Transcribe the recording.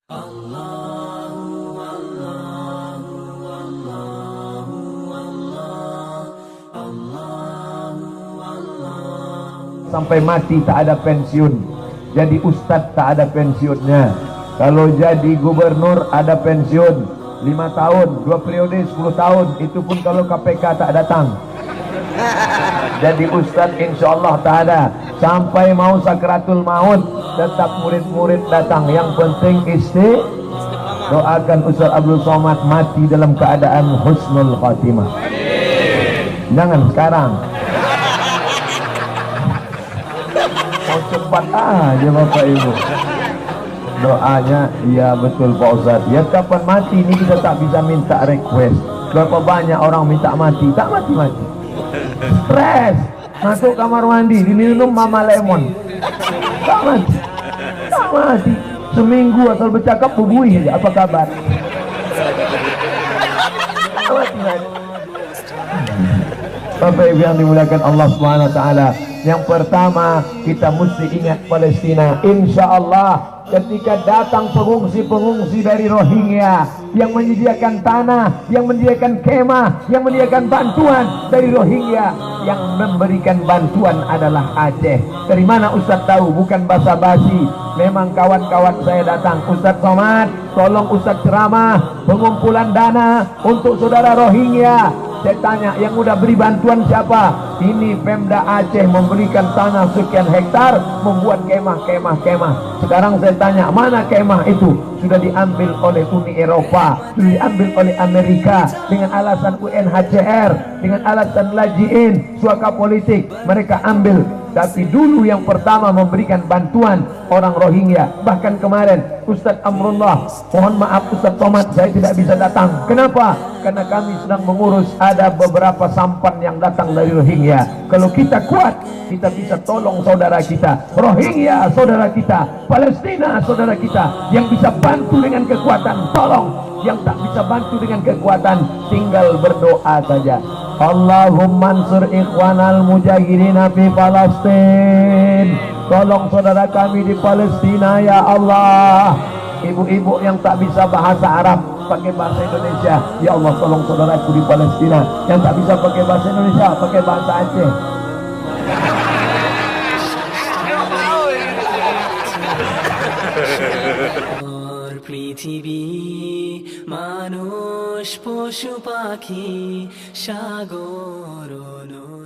Sampai mati tak ada pensiun. Jadi ustadz tak ada pensiunnya. Kalau jadi gubernur ada pensiun 5 tahun, 2 periode 10 tahun. Itu pun kalau KPK tak datang. Jadi ustadz insya Allah tak ada. Sampai mau sakratul maut tetap murid-murid datang. Yang penting doakan Ustaz Abdul Somad mati dalam keadaan husnul khatimah. Jangan sekarang. Mau cepat aja Bapak Ibu. Doanya iya betul Pak Ustaz. Ya kapan mati ini kita tak bisa minta request. Berapa banyak orang minta mati, tak mati-mati. Stres, masuk kamar mandi diminum mama lemon, tak mati, tak mati. Seminggu asal bercakap bubui aja, apa kabar? Tak mati-mati. Bapak Ibu yang dimuliakan Allah Subhanahu wa taala, yang pertama kita mesti ingat Palestina. Insya Allah ketika datang pengungsi-pengungsi dari Rohingya yang menyediakan tanah, yang menyediakan kemah, yang menyediakan bantuan dari Rohingya, yang memberikan bantuan adalah Aceh. Dari mana Ustadz tahu? Bukan basa-basi. Memang kawan-kawan saya datang, Ustadz Somad, tolong Ustadz ceramah pengumpulan dana untuk saudara Rohingya. Saya tanya, yang udah beri bantuan siapa? Ini Pemda Aceh memberikan tanah sekian hektar, membuat kemah. Sekarang saya tanya, mana kemah itu? Sudah diambil oleh Uni Eropa, sudah diambil oleh Amerika dengan alasan UNHCR, dengan alasan lajiin, suaka politik. Mereka ambil. Tapi dulu yang pertama memberikan bantuan orang Rohingya. Bahkan kemarin Ustadz Amrullah, mohon maaf Ustadz Somad, saya tidak bisa datang. Kenapa? Karena kami sedang mengurus ada beberapa sampan yang datang dari Rohingya. Kalau kita kuat, kita bisa tolong saudara kita Rohingya, saudara kita Palestina, saudara kita. Yang bisa bantu dengan kekuatan, tolong. Yang tak bisa bantu dengan kekuatan, tinggal berdoa saja. Allahumma ansur ikhwanal mujahidina fi Palestin. Tolong saudara kami di Palestina ya Allah. Ibu-ibu yang tak bisa bahasa Arab, pakai bahasa Indonesia. Ya Allah, tolong saudaraku di Palestina yang tak bisa pakai bahasa Indonesia, pakai bahasa Aceh. পৃথিবী মানুষ পশু পাখি সাগর নদী